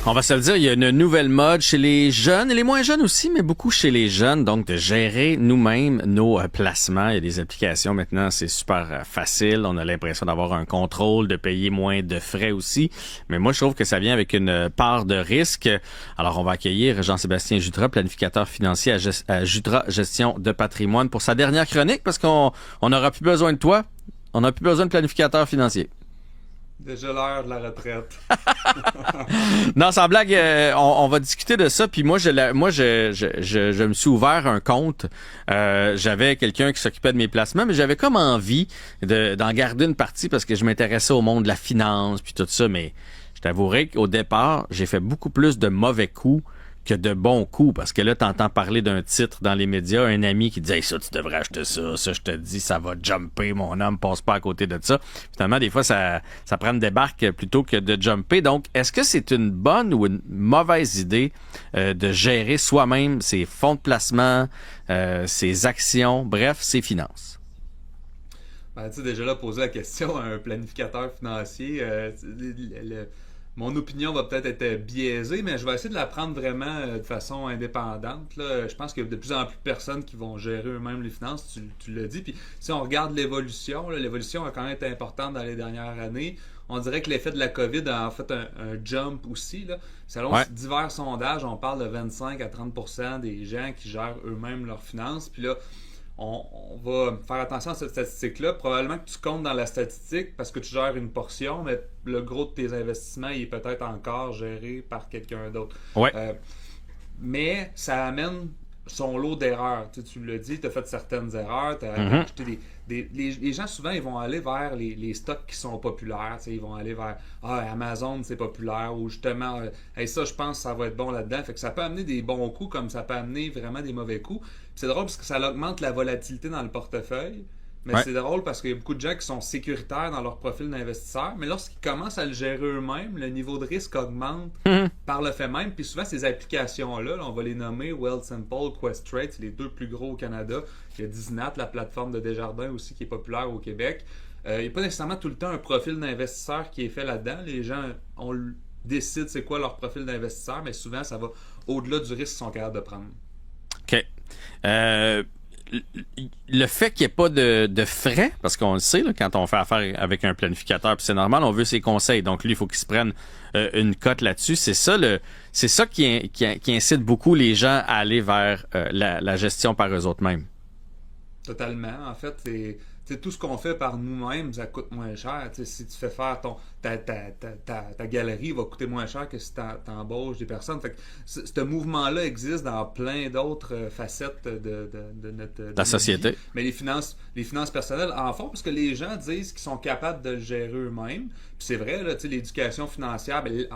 On va se le dire, il y a une nouvelle mode chez les jeunes et les moins jeunes aussi, mais beaucoup chez les jeunes, donc de gérer nous-mêmes nos placements. Il y a des applications maintenant, c'est super facile. On a l'impression d'avoir un contrôle, de payer moins de frais aussi. Mais moi, je trouve que ça vient avec une part de risque. Alors, on va accueillir Jean-Sébastien Jutras, planificateur financier à Jutras Gestion de patrimoine, pour sa dernière chronique, parce qu'on n'aura plus besoin de toi. On n'a plus besoin de planificateur financier. Déjà l'heure de la retraite. Non, sans blague, on va discuter de ça. Puis moi, je me suis ouvert un compte. J'avais quelqu'un qui s'occupait de mes placements, mais j'avais comme envie d'en garder une partie parce que je m'intéressais au monde de la finance puis tout ça. Mais je t'avouerai qu'au départ, j'ai fait beaucoup plus de mauvais coups que de bons coups, parce que là, t'entends parler d'un titre dans les médias, un ami qui dit « Hey, ça, tu devrais acheter ça, ça, je te dis, ça va jumper, mon homme, passe pas à côté de ça. » Finalement, des fois, ça prend une débarque plutôt que de jumper. Donc, est-ce que c'est une bonne ou une mauvaise idée de gérer soi-même ses fonds de placement, ses actions, bref, ses finances? Ben, tu sais, déjà là, poser la question à un planificateur financier, mon opinion va peut-être être biaisée, mais je vais essayer de la prendre vraiment de façon indépendante. Là. Je pense qu'il y a de plus en plus de personnes qui vont gérer eux-mêmes les finances, tu l'as dit. Puis si on regarde l'évolution, là, l'évolution a quand même été importante dans les dernières années. On dirait que l'effet de la COVID a en fait un jump aussi. Là. Selon divers sondages, on parle de 25 à 30% des gens qui gèrent eux-mêmes leurs finances. Puis là, on va faire attention à cette statistique-là. Probablement que tu comptes dans la statistique parce que tu gères une portion, mais le gros de tes investissements, il est peut-être encore géré par quelqu'un d'autre. Ouais. Mais ça amène son lot d'erreurs. Tu l'as dit, tu as fait certaines erreurs, tu as acheté les gens, souvent, ils vont aller vers les stocks qui sont populaires. Ils vont aller vers Amazon, c'est populaire, ou justement, ça, je pense que ça va être bon là-dedans. Fait que ça peut amener des bons coups comme ça peut amener vraiment des mauvais coups. Puis c'est drôle parce que ça augmente la volatilité dans le portefeuille. Mais c'est drôle parce qu'il y a beaucoup de gens qui sont sécuritaires dans leur profil d'investisseur, mais lorsqu'ils commencent à le gérer eux-mêmes, le niveau de risque augmente par le fait même. Puis souvent, ces applications-là, on va les nommer Wealthsimple, Questrade, c'est les deux plus gros au Canada. Il y a Disnat, la plateforme de Desjardins aussi, qui est populaire au Québec. Il n'y a pas nécessairement tout le temps un profil d'investisseur qui est fait là-dedans. Les gens décident c'est quoi leur profil d'investisseur, mais souvent, ça va au-delà du risque qu'ils sont capables de prendre. OK. Le fait qu'il n'y ait pas de frais, parce qu'on le sait, là, quand on fait affaire avec un planificateur, puis c'est normal, on veut ses conseils. Donc, lui, il faut qu'il se prenne une cote là-dessus. C'est ça qui incite beaucoup les gens à aller vers la gestion par eux autres mêmes. Totalement. En fait, c'est tout ce qu'on fait par nous-mêmes, ça coûte moins cher. T'sais, si tu fais faire ta galerie, va coûter moins cher que si tu embauches des personnes. Fait que ce mouvement-là existe dans plein d'autres facettes de la société. Vie. Mais les finances personnelles en font parce que les gens disent qu'ils sont capables de le gérer eux-mêmes. Puis c'est vrai, là, l'éducation financière, elle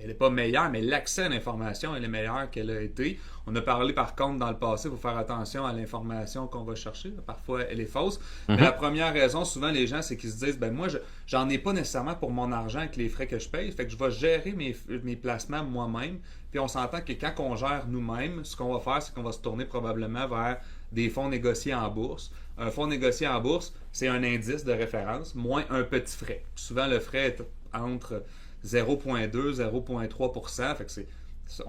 n'est pas meilleure, mais l'accès à l'information, elle est meilleure qu'elle a été. On a parlé par contre dans le passé, il faut faire attention à l'information qu'on va chercher. Parfois, elle est fausse. Mais la première raison, souvent, les gens, c'est qu'ils se disent, moi, j'en ai pas nécessairement pour mon argent avec les frais que je paye. Fait que je vais gérer mes placements moi-même. Puis on s'entend que quand on gère nous-mêmes, ce qu'on va faire, c'est qu'on va se tourner probablement vers des fonds négociés en bourse. Un fonds négocié en bourse, c'est un indice de référence, moins un petit frais. Souvent, le frais est entre 0,2 0,3%. Fait que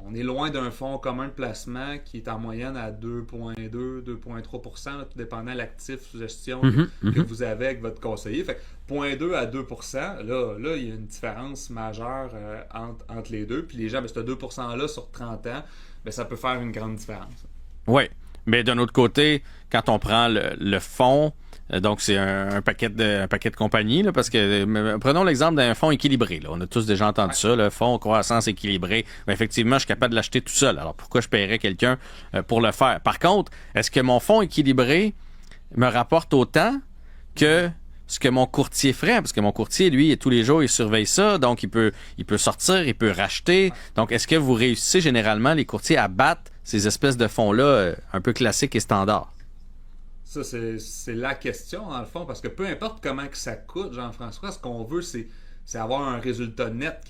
on est loin d'un fonds commun de placement qui est en moyenne à 2,2 2,3%, tout dépendant de l'actif gestion que vous avez avec votre conseiller. Fait que 0,2 à 2%, là, il y a une différence majeure entre les deux. Puis les gens, ce 2%-là sur 30 ans, ça peut faire une grande différence. Oui. Mais d'un autre côté, quand on prend le fonds, donc c'est un paquet de compagnies, là, parce que prenons l'exemple d'un fonds équilibré. Là. On a tous déjà entendu ça, le fonds croissance équilibré. Mais effectivement, je suis capable de l'acheter tout seul. Alors pourquoi je paierais quelqu'un pour le faire? Par contre, est-ce que mon fonds équilibré me rapporte autant que ce que mon courtier ferait? Parce que mon courtier, lui, tous les jours, il surveille ça, donc il peut sortir, il peut racheter. Donc, est-ce que vous réussissez généralement, les courtiers, à battre ces espèces de fonds-là un peu classiques et standards? Ça, c'est la question, dans le fond, parce que peu importe comment que ça coûte, Jean-François, ce qu'on veut, c'est avoir un résultat net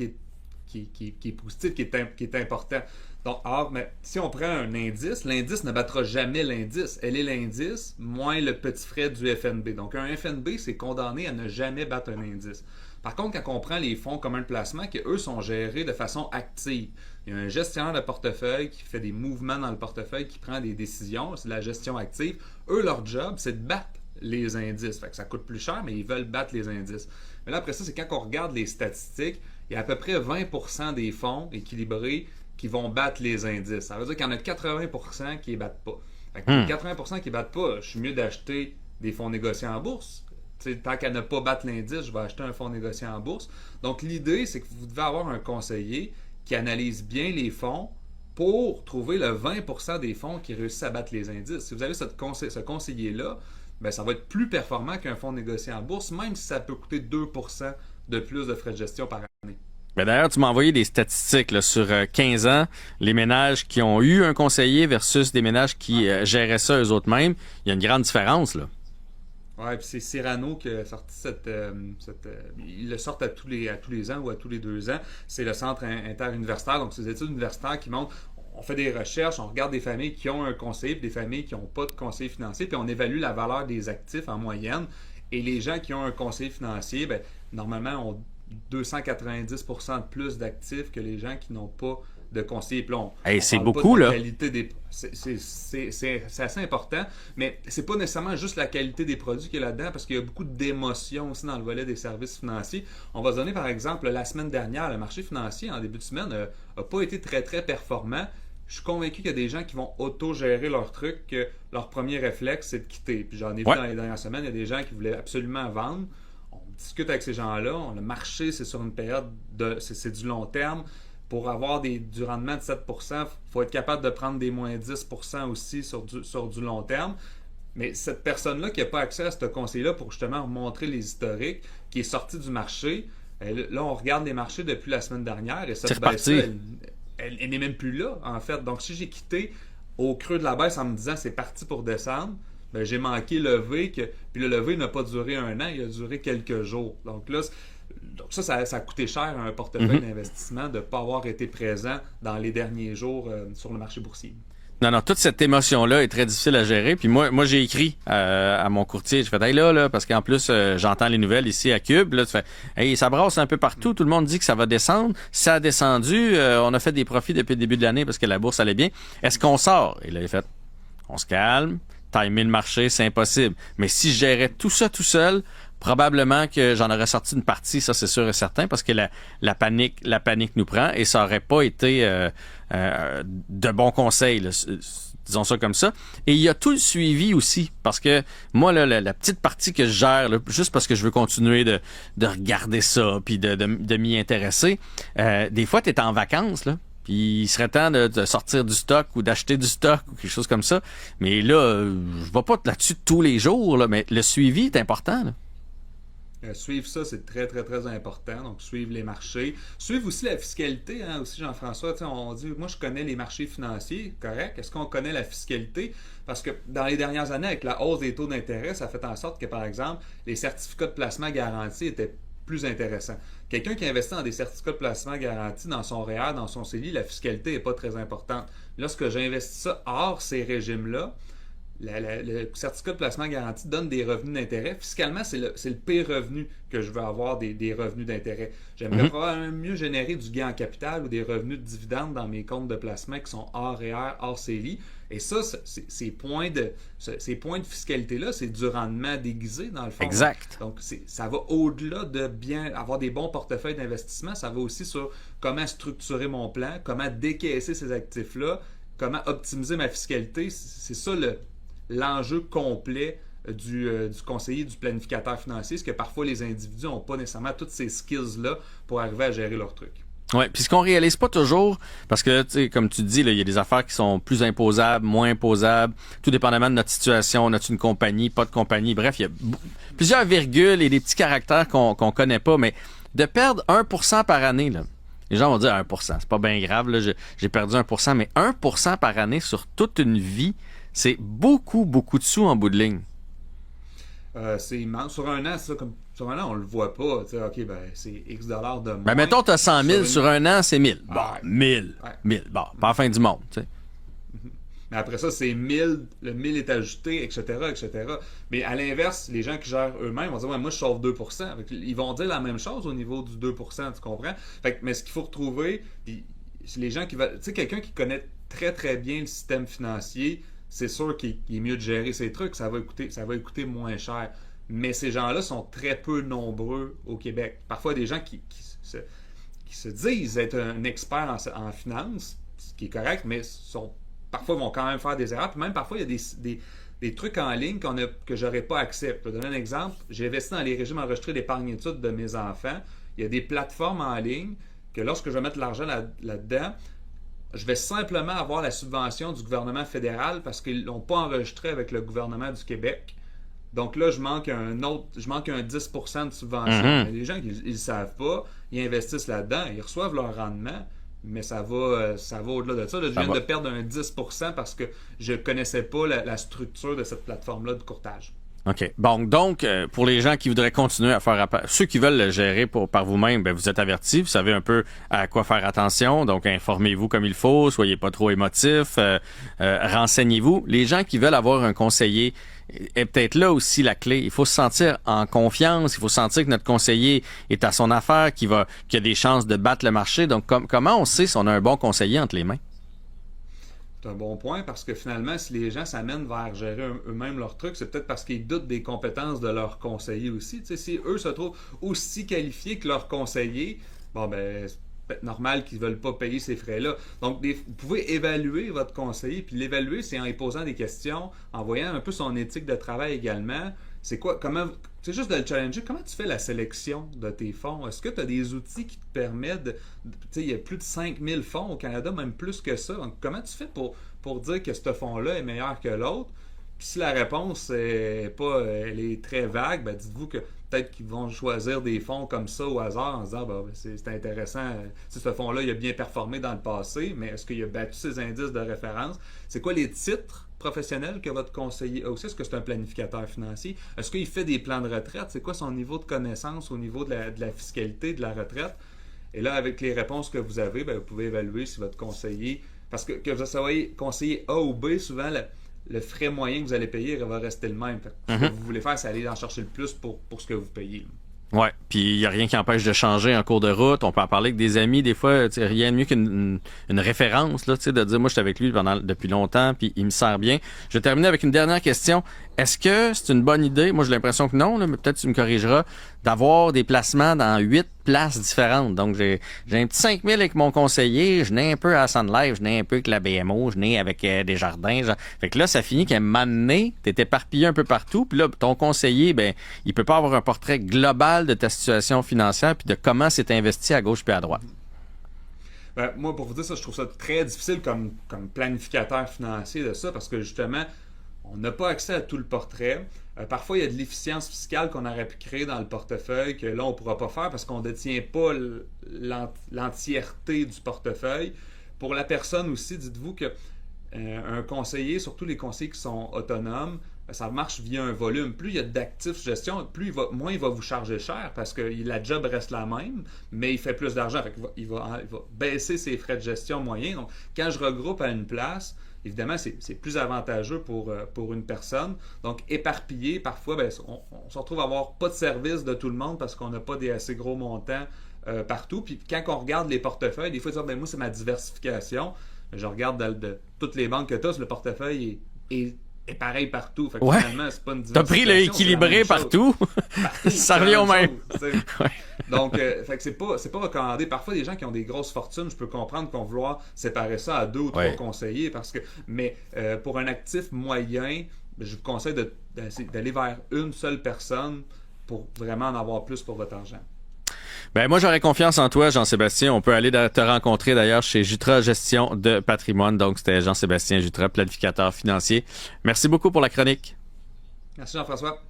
qui qui est positif, qui est important. Donc, mais si on prend un indice, l'indice ne battra jamais l'indice. Elle est l'indice moins le petit frais du FNB. Donc, un FNB, c'est condamné à ne jamais battre un indice. Par contre, quand on prend les fonds communs de placement, qui eux sont gérés de façon active, il y a un gestionnaire de portefeuille qui fait des mouvements dans le portefeuille, qui prend des décisions, c'est de la gestion active. Eux, leur job, c'est de battre les indices. Fait que ça coûte plus cher, mais ils veulent battre les indices. Mais là, après ça, c'est quand on regarde les statistiques, il y a à peu près 20% des fonds équilibrés qui vont battre les indices. Ça veut dire qu'il y en a 80% qui ne les battent pas. Fait que les 80% qui ne battent pas, je suis mieux d'acheter des fonds négociés en bourse. T'sais, tant qu'à ne pas battre l'indice, je vais acheter un fonds négocié en bourse. Donc, l'idée, c'est que vous devez avoir un conseiller qui analyse bien les fonds pour trouver le 20% des fonds qui réussissent à battre les indices. Si vous avez ce conseiller-là, ben, ça va être plus performant qu'un fonds négocié en bourse, même si ça peut coûter 2% de plus de frais de gestion par année. Ben d'ailleurs, tu m'as envoyé des statistiques là, sur 15 ans, les ménages qui ont eu un conseiller versus des ménages qui géraient ça eux-mêmes. Il y a une grande différence, là. Ouais, puis c'est Cyrano qui a sorti ils le sortent à tous les ans ou à tous les 2 ans. C'est le centre interuniversitaire, donc c'est des études universitaires qui montrent. On fait des recherches, on regarde des familles qui ont un conseiller, puis des familles qui n'ont pas de conseiller financier, puis on évalue la valeur des actifs en moyenne. Et les gens qui ont un conseiller financier, ben, normalement, ont 290% de plus d'actifs que les gens qui n'ont pas de conseiller. Puis là, c'est beaucoup, là. C'est assez important, mais c'est pas nécessairement juste la qualité des produits qu'il y a là-dedans, parce qu'il y a beaucoup d'émotions aussi dans le volet des services financiers. On va se donner, par exemple, la semaine dernière, le marché financier, en début de semaine, n'a pas été très, très performant. Je suis convaincu qu'il y a des gens qui vont auto-gérer leur truc, que leur premier réflexe, c'est de quitter. Puis j'en ai vu dans les dernières semaines, il y a des gens qui voulaient absolument vendre. On discute avec ces gens-là. Le marché, c'est sur une période c'est du long terme. Pour avoir du rendement de 7%, il faut être capable de prendre des moins 10% aussi sur du long terme. Mais cette personne-là qui n'a pas accès à ce conseil-là pour justement montrer les historiques, qui est sorti du marché, là, on regarde les marchés depuis la semaine dernière et cette baisse-là, elle n'est même plus là, en fait. Donc, si j'ai quitté au creux de la baisse en me disant c'est parti pour descendre, ben, j'ai manqué le V, puis le V n'a pas duré 1 an, il a duré quelques jours. Donc là, ça a coûté cher à un portefeuille d'investissement de ne pas avoir été présent dans les derniers jours sur le marché boursier. Non, toute cette émotion-là est très difficile à gérer. Puis moi j'ai écrit à mon courtier. Je fais, hey là, parce qu'en plus, j'entends les nouvelles ici à Cube. Là, tu fais, hey, ça brasse un peu partout. Tout le monde dit que ça va descendre. Ça a descendu. On a fait des profits depuis le début de l'année parce que la bourse allait bien. Est-ce qu'on sort? Et là, il a fait, on se calme. Timer le marché, c'est impossible. Mais si je gérais tout ça tout seul, probablement que j'en aurais sorti une partie, ça c'est sûr et certain, parce que la panique nous prend et ça aurait pas été de bons conseils, là, disons ça comme ça. Et il y a tout le suivi aussi, parce que moi, là, la petite partie que je gère, là, juste parce que je veux continuer de regarder ça, puis de m'y intéresser, des fois, tu es en vacances, là. Puis il serait temps de sortir du stock ou d'acheter du stock ou quelque chose comme ça. Mais là, je vais pas là-dessus tous les jours, là, mais le suivi est important, là. Suivre ça, c'est très, très, très important. Donc, suivre les marchés. Suivre aussi la fiscalité, hein, aussi, Jean-François. On dit, moi, je connais les marchés financiers, correct. Est-ce qu'on connaît la fiscalité? Parce que dans les dernières années, avec la hausse des taux d'intérêt, ça fait en sorte que, par exemple, les certificats de placement garantis étaient plus intéressants. Quelqu'un qui investit dans des certificats de placement garantis dans son REER, dans son CELI, la fiscalité n'est pas très importante. Lorsque j'investis ça hors ces régimes-là, le certificat de placement garanti donne des revenus d'intérêt. Fiscalement, c'est le pire revenu que je veux avoir, des revenus d'intérêt. J'aimerais probablement mieux générer du gain en capital ou des revenus de dividendes dans mes comptes de placement qui sont hors REER, hors CELI. Et ça, ces points de fiscalité-là, c'est du rendement déguisé dans le fond. Exact. Donc, ça va au-delà de bien avoir des bons portefeuilles d'investissement. Ça va aussi sur comment structurer mon plan, comment décaisser ces actifs-là, comment optimiser ma fiscalité. C'est ça l'enjeu complet du conseiller, du planificateur financier, c'est que parfois les individus n'ont pas nécessairement toutes ces skills-là pour arriver à gérer leur truc. Oui, puis ce qu'on réalise pas toujours, parce que, tu sais, comme tu dis, il y a des affaires qui sont plus imposables, moins imposables, tout dépendamment de notre situation. On a-tu une compagnie, pas de compagnie? Bref, il y a plusieurs virgules et des petits caractères qu'on connaît pas, mais de perdre 1% par année, là, les gens vont dire 1%, c'est pas bien grave, là, j'ai perdu 1%, mais 1% par année sur toute une vie, c'est beaucoup, beaucoup de sous en bout de ligne. C'est immense. Sur un an, c'est ça, comme souvent-là, on le voit pas. Tu sais, OK, ben, c'est X dollars de moins. Ben, mettons, tu as 100 000 sur un an, c'est 1000. Bon, Ouais. 1000. Ouais. 1000. Bon, pas la fin du monde, tu sais. Mais après ça, c'est 1000, le 1000 est ajouté, etc., etc. Mais à l'inverse, les gens qui gèrent eux-mêmes vont dire, ouais, moi, je sauve 2%. Ils vont dire la même chose au niveau du 2%, tu comprends? Mais ce qu'il faut retrouver, puis c'est les gens qui veulent. Tu sais, quelqu'un qui connaît très, très bien le système financier, c'est sûr qu'il est mieux de gérer ses trucs, ça va coûter moins cher. Mais ces gens-là sont très peu nombreux au Québec. Parfois, des gens qui se disent être un expert en finance, ce qui est correct, mais parfois vont quand même faire des erreurs. Puis même parfois, il y a des trucs en ligne que j'aurais pas accès. Je vais donner un exemple. J'ai investi dans les régimes enregistrés d'épargne études de mes enfants. Il y a des plateformes en ligne que lorsque je vais mettre l'argent là-dedans, je vais simplement avoir la subvention du gouvernement fédéral parce qu'ils ne l'ont pas enregistré avec le gouvernement du Québec. Donc là, je manque un 10% de subvention. Mais les gens, ils ne savent pas, ils investissent là-dedans, ils reçoivent leur rendement, mais ça va au-delà de ça. Là, je viens de perdre un 10% parce que je ne connaissais pas la structure de cette plateforme-là de courtage. OK. Bon, donc, pour les gens qui voudraient continuer à faire appel, ceux qui veulent le gérer par vous-même, ben, vous êtes avertis, vous savez un peu à quoi faire attention, donc informez-vous comme il faut, soyez pas trop émotifs, renseignez-vous. Les gens qui veulent avoir un conseiller, est peut-être là aussi la clé. Il faut se sentir en confiance, il faut sentir que notre conseiller est à son affaire, qu'il a des chances de battre le marché. Donc, comment on sait si on a un bon conseiller entre les mains? C'est un bon point parce que finalement, si les gens s'amènent vers gérer eux-mêmes leurs trucs, c'est peut-être parce qu'ils doutent des compétences de leurs conseillers aussi. Tu sais, si eux se trouvent aussi qualifiés que leurs conseillers, bon ben c'est peut-être normal qu'ils ne veulent pas payer ces frais-là. Donc, vous pouvez évaluer votre conseiller, puis l'évaluer, c'est en lui posant des questions, en voyant un peu son éthique de travail également. C'est juste de le challenger. Comment tu fais la sélection de tes fonds? Est-ce que tu as des outils qui te permettent tu sais, il y a plus de 5000 fonds au Canada, même plus que ça. Donc, comment tu fais pour dire que ce fonds-là est meilleur que l'autre? Puis si la réponse elle est très vague, ben dites-vous que peut-être qu'ils vont choisir des fonds comme ça au hasard en se disant c'est intéressant, si ce fonds-là il a bien performé dans le passé, mais est-ce qu'il a battu ses indices de référence? C'est quoi les titres professionnels que votre conseiller a aussi? Est-ce que c'est un planificateur financier? Est-ce qu'il fait des plans de retraite? C'est quoi son niveau de connaissance au niveau de la fiscalité de la retraite? Et là, avec les réponses que vous avez, ben, vous pouvez évaluer si votre conseiller... Parce que vous soyez conseiller A ou B, souvent, le frais moyen que vous allez payer va rester le même. Ce que vous voulez faire, c'est aller en chercher le plus pour ce que vous payez. Ouais, puis il n'y a rien qui empêche de changer en cours de route. On peut en parler avec des amis. Des fois, rien de mieux qu'une référence, là, de dire, moi, je suis avec lui depuis longtemps, puis il me sert bien. Je vais terminer avec une dernière question. Est-ce que c'est une bonne idée, moi j'ai l'impression que non, là, mais peut-être tu me corrigeras, d'avoir des placements dans 8 places différentes. Donc j'ai un petit 5000 avec mon conseiller, je n'ai un peu à Sun Life, je n'ai un peu avec la BMO, je n'ai avec Desjardins. Fait que là, ça finit qu'à un moment donné, t'es éparpillé un peu partout, puis là, ton conseiller, ben, il peut pas avoir un portrait global de ta situation financière puis de comment c'est investi à gauche puis à droite. Ben, moi, pour vous dire ça, je trouve ça très difficile comme planificateur financier de ça, parce que justement, on n'a pas accès à tout le portrait. Parfois, il y a de l'efficience fiscale qu'on aurait pu créer dans le portefeuille que là, on ne pourra pas faire parce qu'on ne détient pas l'entièreté du portefeuille. Pour la personne aussi, dites-vous que un conseiller, surtout les conseillers qui sont autonomes, ça marche via un volume. Plus il y a d'actifs gestion, moins il va vous charger cher parce que la job reste la même, mais il fait plus d'argent. Il va baisser ses frais de gestion moyens. Donc, quand je regroupe à une place, évidemment, c'est plus avantageux pour une personne. Donc, éparpillé, parfois, ben, on se retrouve à avoir pas de service de tout le monde parce qu'on n'a pas des assez gros montants partout. Puis quand on regarde les portefeuilles, des fois, ils disent, ben, moi, c'est ma diversification. Je regarde de toutes les banques que tu as, le portefeuille est pareil partout. Fait que finalement, c'est pas une diversification. T'as pris le équilibré partout. Ça revient au même. Donc, fait que c'est pas recommandé. Parfois, des gens qui ont des grosses fortunes, je peux comprendre qu'on vouloir séparer ça à 2 ou 3 conseillers. Mais pour un actif moyen, je vous conseille d'aller vers une seule personne pour vraiment en avoir plus pour votre argent. Ben moi, j'aurais confiance en toi, Jean-Sébastien. On peut aller te rencontrer d'ailleurs chez Jutra Gestion de Patrimoine. Donc, c'était Jean-Sébastien Jutra, planificateur financier. Merci beaucoup pour la chronique. Merci Jean-François.